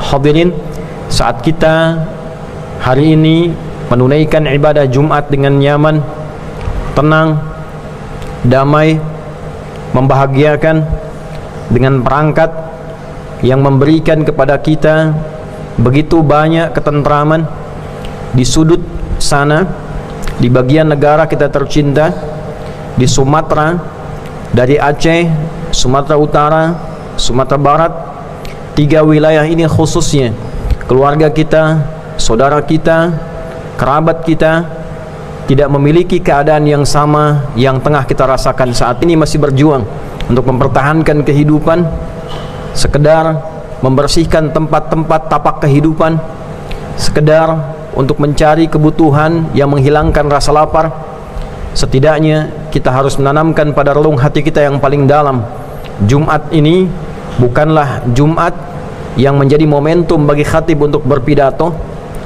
Hadirin, saat kita hari ini menunaikan ibadah Jumat dengan nyaman, tenang, damai, membahagiakan, dengan perangkat yang memberikan kepada kita begitu banyak ketentraman di sudut sana, di bagian negara kita tercinta, di Sumatera, dari Aceh, Sumatera Utara, Sumatera Barat, 3 wilayah ini khususnya keluarga kita, saudara kita, kerabat kita tidak memiliki keadaan yang sama yang tengah kita rasakan saat ini, masih berjuang untuk mempertahankan kehidupan, sekedar membersihkan tempat-tempat tapak kehidupan, sekedar untuk mencari kebutuhan yang menghilangkan rasa lapar. Setidaknya kita harus menanamkan pada relung hati kita yang paling dalam, Jumat ini bukanlah Jumat yang menjadi momentum bagi khatib untuk berpidato,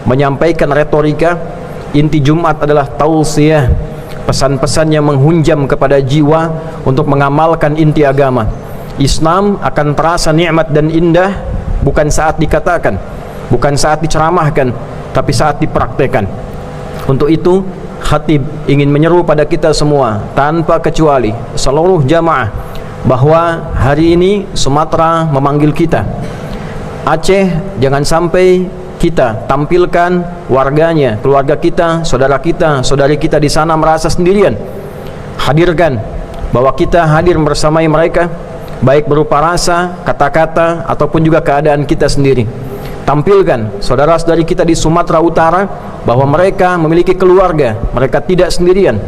menyampaikan retorika. Inti Jumat adalah tausiyah, pesan-pesan yang menghunjam kepada jiwa untuk mengamalkan inti agama. Islam akan terasa nikmat dan indah bukan saat dikatakan, bukan saat diceramahkan, tapi saat dipraktekkan. Untuk itu khatib ingin menyeru pada kita semua tanpa kecuali, seluruh jamaah, bahwa hari ini Sumatera memanggil kita, Aceh jangan sampai kita tampilkan warganya, keluarga kita, saudara kita, saudari kita di sana merasa sendirian. Hadirkan bahwa kita hadir bersamai mereka, baik berupa rasa, kata-kata, ataupun juga keadaan kita sendiri. Tampilkan saudara-saudari kita di Sumatera Utara bahwa mereka memiliki keluarga, mereka tidak sendirian.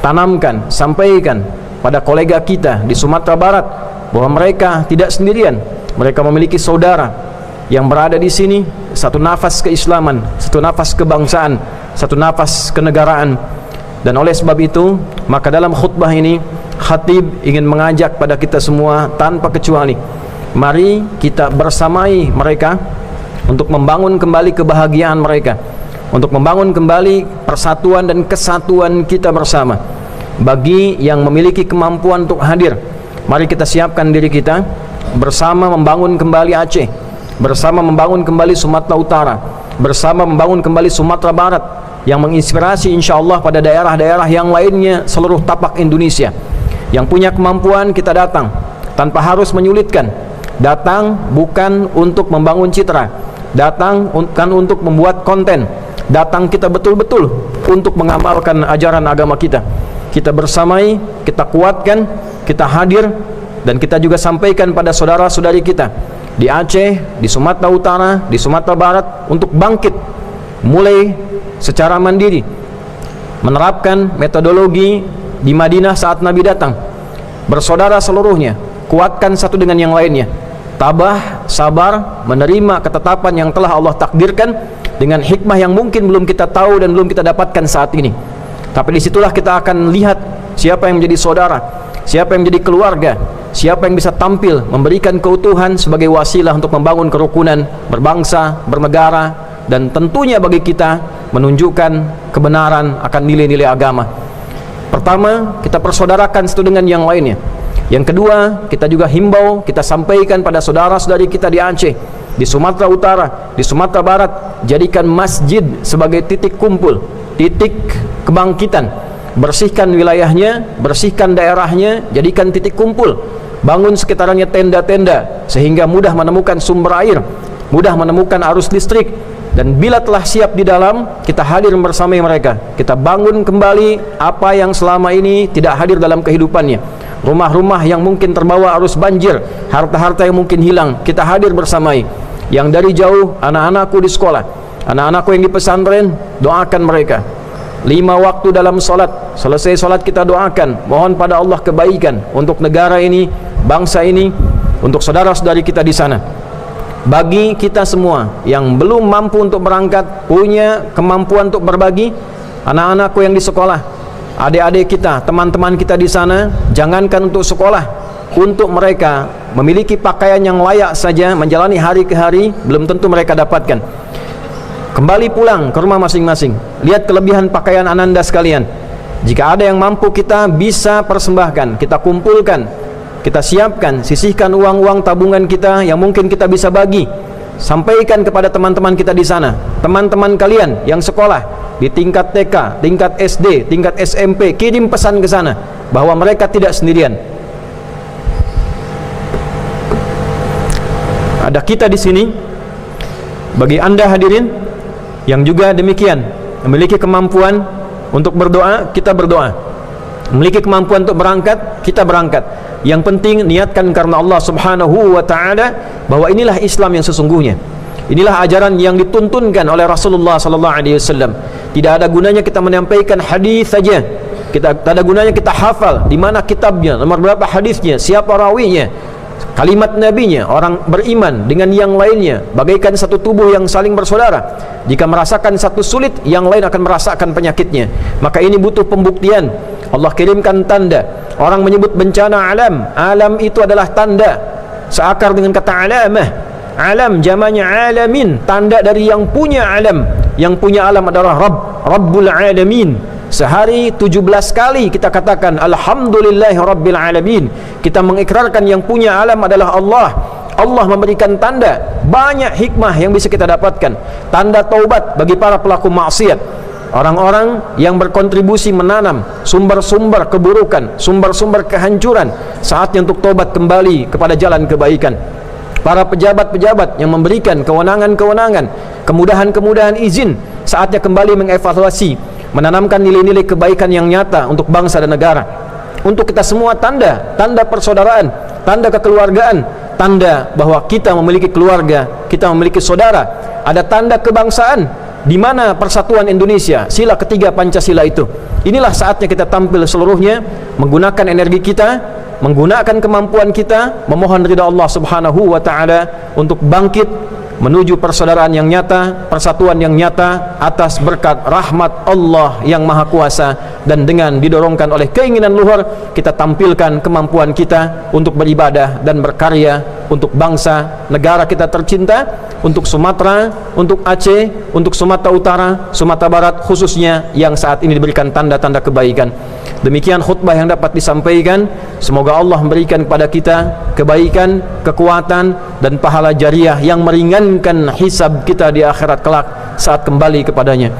Tanamkan, sampaikan pada kolega kita di Sumatera Barat bahwa mereka tidak sendirian, mereka memiliki saudara yang berada di sini, satu nafas keislaman, satu nafas kebangsaan, satu nafas kenegaraan. Dan oleh sebab itu, maka dalam khutbah ini khatib ingin mengajak pada kita semua tanpa kecuali, mari kita bersamai mereka untuk membangun kembali kebahagiaan mereka, untuk membangun kembali persatuan dan kesatuan kita bersama. Bagi yang memiliki kemampuan untuk hadir, mari kita siapkan diri kita bersama membangun kembali Aceh, bersama membangun kembali Sumatera Utara, bersama membangun kembali Sumatera Barat, yang menginspirasi insyaallah pada daerah-daerah yang lainnya seluruh tapak Indonesia. Yang punya kemampuan kita datang tanpa harus menyulitkan. Datang bukan untuk membangun citra, datang bukan untuk membuat konten, datang kita betul-betul untuk mengamalkan ajaran agama kita. Kita bersamai, kita kuatkan, kita hadir, dan kita juga sampaikan pada saudara-saudari kita di Aceh, di Sumatera Utara, di Sumatera Barat untuk bangkit mulai secara mandiri, menerapkan metodologi di Madinah saat Nabi datang. Bersaudara seluruhnya, kuatkan satu dengan yang lainnya, tabah, sabar, menerima ketetapan yang telah Allah takdirkan dengan hikmah yang mungkin belum kita tahu dan belum kita dapatkan saat ini. Tapi disitulah kita akan lihat siapa yang menjadi saudara, siapa yang menjadi keluarga, siapa yang bisa tampil memberikan keutuhan sebagai wasilah untuk membangun kerukunan berbangsa, bernegara, dan tentunya bagi kita menunjukkan kebenaran akan nilai-nilai agama. Pertama, kita persaudarakan satu dengan yang lainnya. Yang kedua, kita juga himbau, kita sampaikan pada saudara-saudari kita di Aceh, di Sumatera Utara, di Sumatera Barat, jadikan masjid sebagai titik kumpul, titik kebangkitan. Bersihkan wilayahnya, bersihkan daerahnya, jadikan titik kumpul. Bangun sekitarnya tenda-tenda sehingga mudah menemukan sumber air, mudah menemukan arus listrik. Dan bila telah siap di dalam, kita hadir bersama mereka. Kita bangun kembali apa yang selama ini tidak hadir dalam kehidupannya. Rumah-rumah yang mungkin terbawa arus banjir, harta-harta yang mungkin hilang, kita hadir bersamai. Yang dari jauh, anak-anakku di sekolah, anak-anakku yang di pesantren, doakan mereka. 5 waktu dalam solat, selesai solat kita doakan, mohon pada Allah kebaikan untuk negara ini, bangsa ini, untuk saudara-saudari kita di sana. Bagi kita semua yang belum mampu untuk berangkat, punya kemampuan untuk berbagi, anak-anakku yang di sekolah, adik-adik kita, teman-teman kita di sana, jangankan untuk sekolah, untuk mereka memiliki pakaian yang layak saja menjalani hari ke hari, belum tentu mereka dapatkan. Kembali pulang ke rumah masing-masing, lihat kelebihan pakaian ananda sekalian. Jika ada yang mampu, kita bisa persembahkan, kita kumpulkan, kita siapkan, sisihkan uang-uang tabungan kita yang mungkin kita bisa bagi sampaikan kepada teman-teman kita di sana, teman-teman kalian yang sekolah di tingkat TK, tingkat SD, tingkat SMP, kirim pesan ke sana bahwa mereka tidak sendirian. Ada kita di sini. Bagi anda hadirin yang juga demikian, memiliki kemampuan untuk berdoa, kita berdoa. Memiliki kemampuan untuk berangkat, kita berangkat. Yang penting niatkan karena Allah Subhanahu wa taala, bahwa inilah Islam yang sesungguhnya. Inilah ajaran yang dituntunkan oleh Rasulullah sallallahu alaihi wasallam. Tidak ada gunanya kita menyampaikan hadis saja. Tak ada gunanya kita hafal di mana kitabnya, nomor berapa hadisnya, siapa rawinya. Kalimat nabinya, orang beriman dengan yang lainnya bagaikan satu tubuh yang saling bersaudara. Jika merasakan satu sulit, yang lain akan merasakan penyakitnya. Maka ini butuh pembuktian. Allah kirimkan tanda. Orang menyebut bencana alam. Alam itu adalah tanda, seakar dengan kata alamah. Alam jamannya alamin, tanda dari yang punya alam. Yang punya alam adalah Rabbul Alamin. Sehari 17 kali kita katakan Alhamdulillahi Rabbil Alamin. Kita mengikrarkan yang punya alam adalah Allah. Allah memberikan tanda. Banyak hikmah yang bisa kita dapatkan. Tanda taubat bagi para pelaku maksiat, orang-orang yang berkontribusi menanam sumber-sumber keburukan, sumber-sumber kehancuran. Saatnya untuk taubat kembali kepada jalan kebaikan. Para pejabat-pejabat yang memberikan kewenangan-kewenangan, kemudahan-kemudahan izin, saatnya kembali mengevaluasi, menanamkan nilai-nilai kebaikan yang nyata untuk bangsa dan negara. Untuk kita semua tanda, tanda persaudaraan, tanda kekeluargaan, tanda bahwa kita memiliki keluarga, kita memiliki saudara. Ada tanda kebangsaan, di mana persatuan Indonesia, sila ketiga Pancasila itu. Inilah saatnya kita tampil seluruhnya, menggunakan energi kita, menggunakan kemampuan kita, memohon ridha Allah Subhanahu wa taala untuk bangkit menuju persaudaraan yang nyata, persatuan yang nyata atas berkat rahmat Allah yang Maha Kuasa. Dan dengan didorongkan oleh keinginan luhur, kita tampilkan kemampuan kita untuk beribadah dan berkarya untuk bangsa, negara kita tercinta, untuk Sumatera, untuk Aceh, untuk Sumatera Utara, Sumatera Barat khususnya, yang saat ini diberikan tanda-tanda kebaikan. Demikian khutbah yang dapat disampaikan. Semoga Allah memberikan kepada kita kebaikan, kekuatan, dan pahala jariah yang meringankan hisab kita di akhirat kelak saat kembali kepadanya.